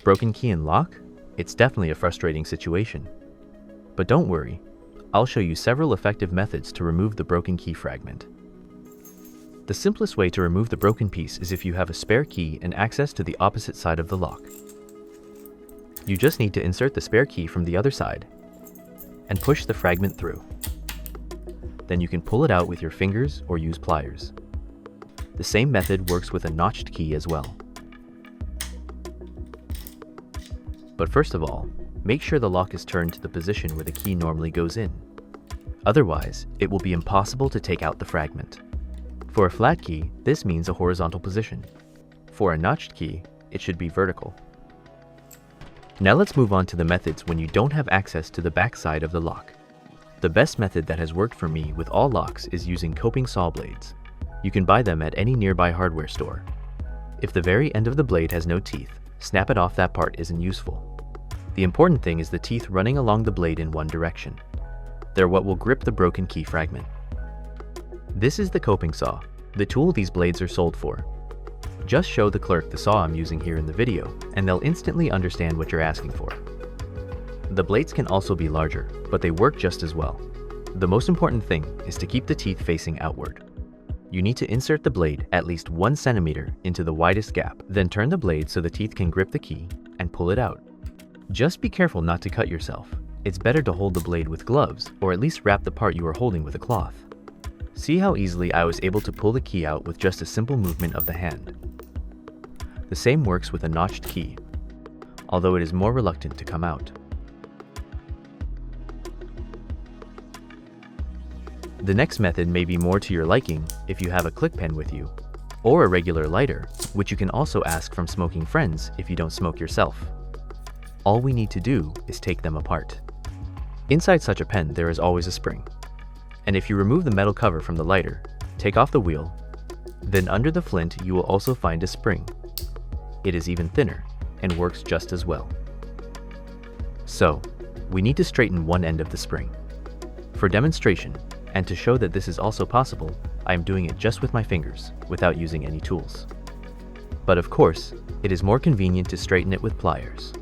Broken key and lock? It's definitely a frustrating situation. But don't worry, I'll show you several effective methods to remove the broken key fragment. The simplest way to remove the broken piece is if you have a spare key and access to the opposite side of the lock. You just need to insert the spare key from the other side and push the fragment through. Then you can pull it out with your fingers or use pliers. The same method works with a notched key as well. But first of all, make sure the lock is turned to the position where the key normally goes in. Otherwise, it will be impossible to take out the fragment. For a flat key, this means a horizontal position. For a notched key, it should be vertical. Now let's move on to the methods when you don't have access to the back side of the lock. The best method that has worked for me with all locks is using coping saw blades. You can buy them at any nearby hardware store. If the very end of the blade has no teeth, snap it off. That part isn't useful. The important thing is the teeth running along the blade in one direction. They're what will grip the broken key fragment. This is the coping saw, the tool these blades are sold for. Just show the clerk the saw I'm using here in the video, and they'll instantly understand what you're asking for. The blades can also be larger, but they work just as well. The most important thing is to keep the teeth facing outward. You need to insert the blade at least 1 centimeter into the widest gap, then turn the blade so the teeth can grip the key and pull it out. Just be careful not to cut yourself. It's better to hold the blade with gloves, or at least wrap the part you are holding with a cloth. See how easily I was able to pull the key out with just a simple movement of the hand. The same works with a notched key, although it is more reluctant to come out. The next method may be more to your liking if you have a click pen with you, or a regular lighter, which you can also ask from smoking friends if you don't smoke yourself. All we need to do is take them apart. Inside such a pen there is always a spring, and if you remove the metal cover from the lighter, take off the wheel, then under the flint you will also find a spring. It is even thinner and works just as well. So, we need to straighten one end of the spring. For demonstration, and to show that this is also possible, I am doing it just with my fingers, without using any tools. But of course, it is more convenient to straighten it with pliers.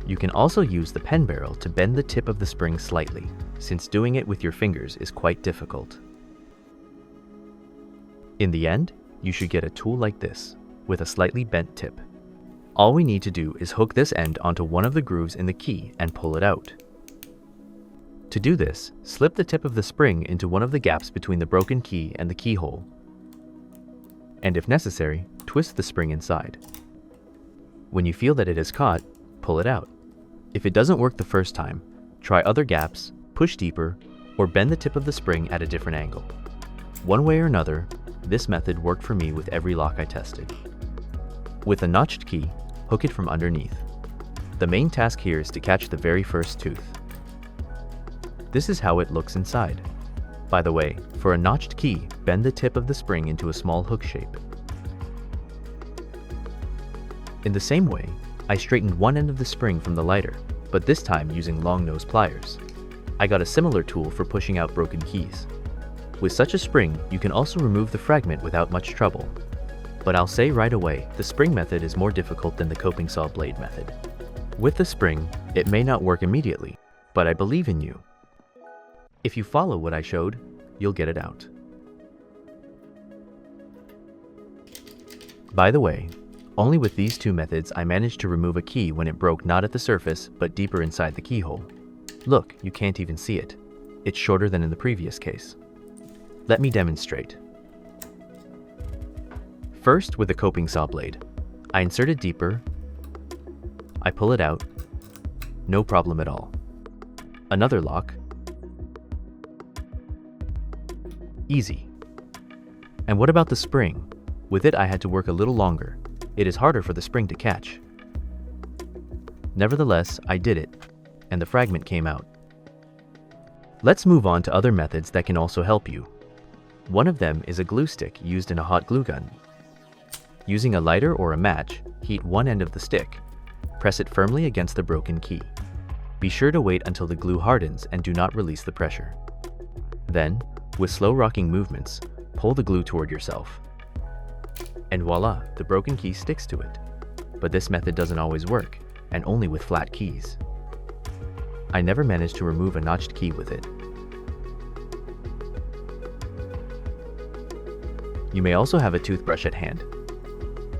You can also use the pen barrel to bend the tip of the spring slightly, since doing it with your fingers is quite difficult. In the end, you should get a tool like this, with a slightly bent tip. All we need to do is hook this end onto one of the grooves in the key and pull it out. To do this, slip the tip of the spring into one of the gaps between the broken key and the keyhole, and if necessary, twist the spring inside. When you feel that it is caught, pull it out. If it doesn't work the first time, try other gaps, push deeper, or bend the tip of the spring at a different angle. One way or another, this method worked for me with every lock I tested. With a notched key, hook it from underneath. The main task here is to catch the very first tooth. This is how it looks inside. By the way, for a notched key, bend the tip of the spring into a small hook shape. In the same way, I straightened one end of the spring from the lighter, but this time using long nose pliers. I got a similar tool for pushing out broken keys. With such a spring, you can also remove the fragment without much trouble. But I'll say right away, the spring method is more difficult than the coping saw blade method. With the spring, it may not work immediately, but I believe in you. If you follow what I showed, you'll get it out. By the way, only with these two methods I managed to remove a key when it broke not at the surface, but deeper inside the keyhole. Look, you can't even see it. It's shorter than in the previous case. Let me demonstrate. First, with a coping saw blade, I insert it deeper, I pull it out, no problem at all. Another lock, easy. And what about the spring? With it I had to work a little longer. It is harder for the spring to catch. Nevertheless, I did it, and the fragment came out. Let's move on to other methods that can also help you. One of them is a glue stick used in a hot glue gun. Using a lighter or a match, heat one end of the stick. Press it firmly against the broken key. Be sure to wait until the glue hardens and do not release the pressure. Then, with slow rocking movements, pull the glue toward yourself. And voila, the broken key sticks to it. but this method doesn't always work, and only with flat keys. I never managed to remove a notched key with it. You may also have a toothbrush at hand.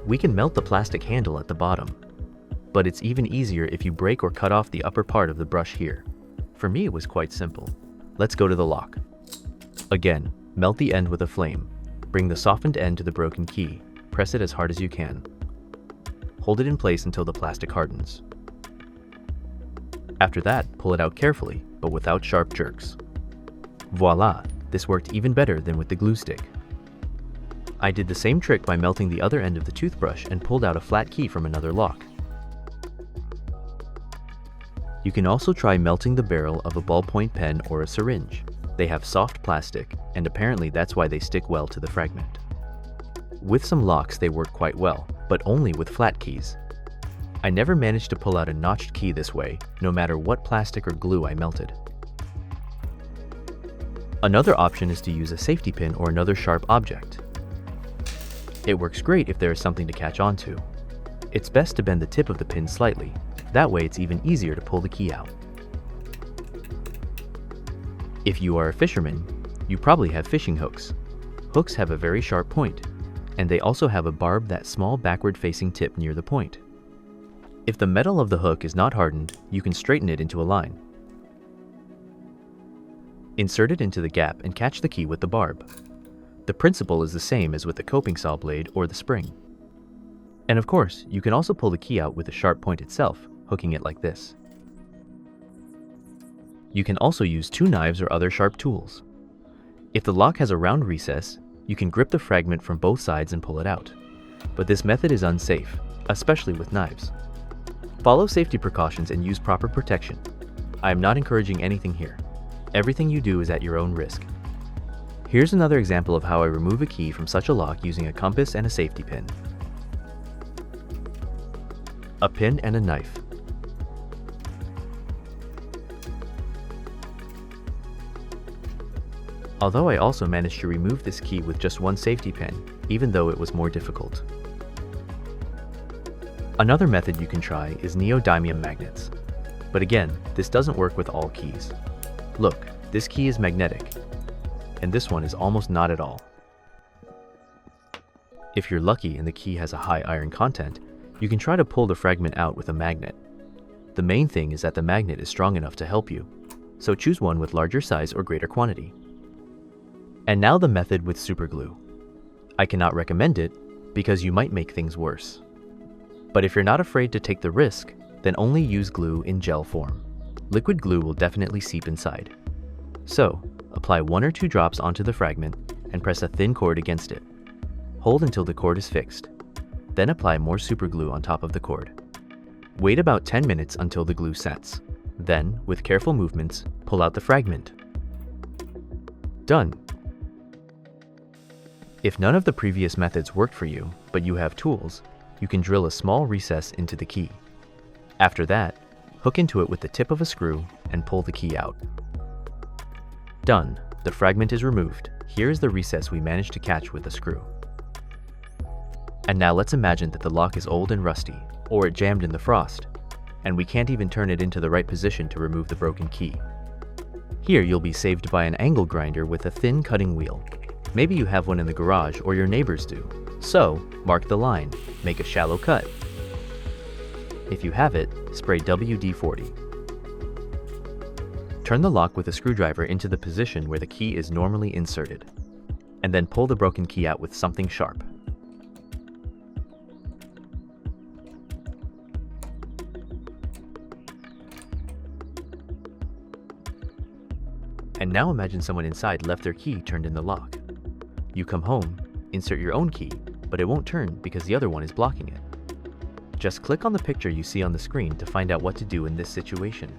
We can melt the plastic handle at the bottom, but it's even easier if you break or cut off the upper part of the brush here. For me, it was quite simple. Let's go to the lock. Again, melt the end with a flame. Bring the softened end to the broken key. Press it as hard as you can. Hold it in place until the plastic hardens. After that, pull it out carefully, but without sharp jerks. Voila! This worked even better than with the glue stick. I did the same trick by melting the other end of the toothbrush and pulled out a flat key from another lock. You can also try melting the barrel of a ballpoint pen or a syringe. They have soft plastic, and apparently that's why they stick well to the fragment. With some locks they work quite well, but only with flat keys. I never managed to pull out a notched key this way, no matter what plastic or glue I melted. Another option is to use a safety pin or another sharp object. It works great if there is something to catch onto. It's best to bend the tip of the pin slightly. That way it's even easier to pull the key out. If you are a fisherman, you probably have fishing hooks. Hooks have a very sharp point, and they also have a barb, that small backward-facing tip near the point. If the metal of the hook is not hardened, you can straighten it into a line. Insert it into the gap and catch the key with the barb. The principle is the same as with the coping saw blade or the spring. And of course, you can also pull the key out with the sharp point itself, hooking it like this. You can also use two knives or other sharp tools. If the lock has a round recess, you can grip the fragment from both sides and pull it out. But this method is unsafe, especially with knives. Follow safety precautions and use proper protection. I am not encouraging anything here. Everything you do is at your own risk. Here's another example of how I remove a key from such a lock using a compass and a safety pin. A pin and a knife. Although I also managed to remove this key with just one safety pin, even though it was more difficult. Another method you can try is neodymium magnets. But again, this doesn't work with all keys. Look, this key is magnetic, and this one is almost not at all. If you're lucky and the key has a high iron content, you can try to pull the fragment out with a magnet. The main thing is that the magnet is strong enough to help you, so choose one with larger size or greater quantity. And now the method with superglue. I cannot recommend it because you might make things worse. But if you're not afraid to take the risk, then only use glue in gel form. Liquid glue will definitely seep inside. So, apply 1 or 2 drops onto the fragment and press a thin cord against it. Hold until the cord is fixed. Then apply more superglue on top of the cord. Wait about 10 minutes until the glue sets. Then, with careful movements, pull out the fragment. Done! If none of the previous methods worked for you, but you have tools, you can drill a small recess into the key. After that, hook into it with the tip of a screw and pull the key out. Done. The fragment is removed. Here is the recess we managed to catch with the screw. And now let's imagine that the lock is old and rusty, or it jammed in the frost, and we can't even turn it into the right position to remove the broken key. Here you'll be saved by an angle grinder with a thin cutting wheel. Maybe you have one in the garage or your neighbors do. So, mark the line, make a shallow cut. If you have it, spray WD-40. Turn the lock with a screwdriver into the position where the key is normally inserted, and then pull the broken key out with something sharp. And now imagine someone inside left their key turned in the lock. You come home, insert your own key, but it won't turn because the other one is blocking it. Just click on the picture you see on the screen to find out what to do in this situation.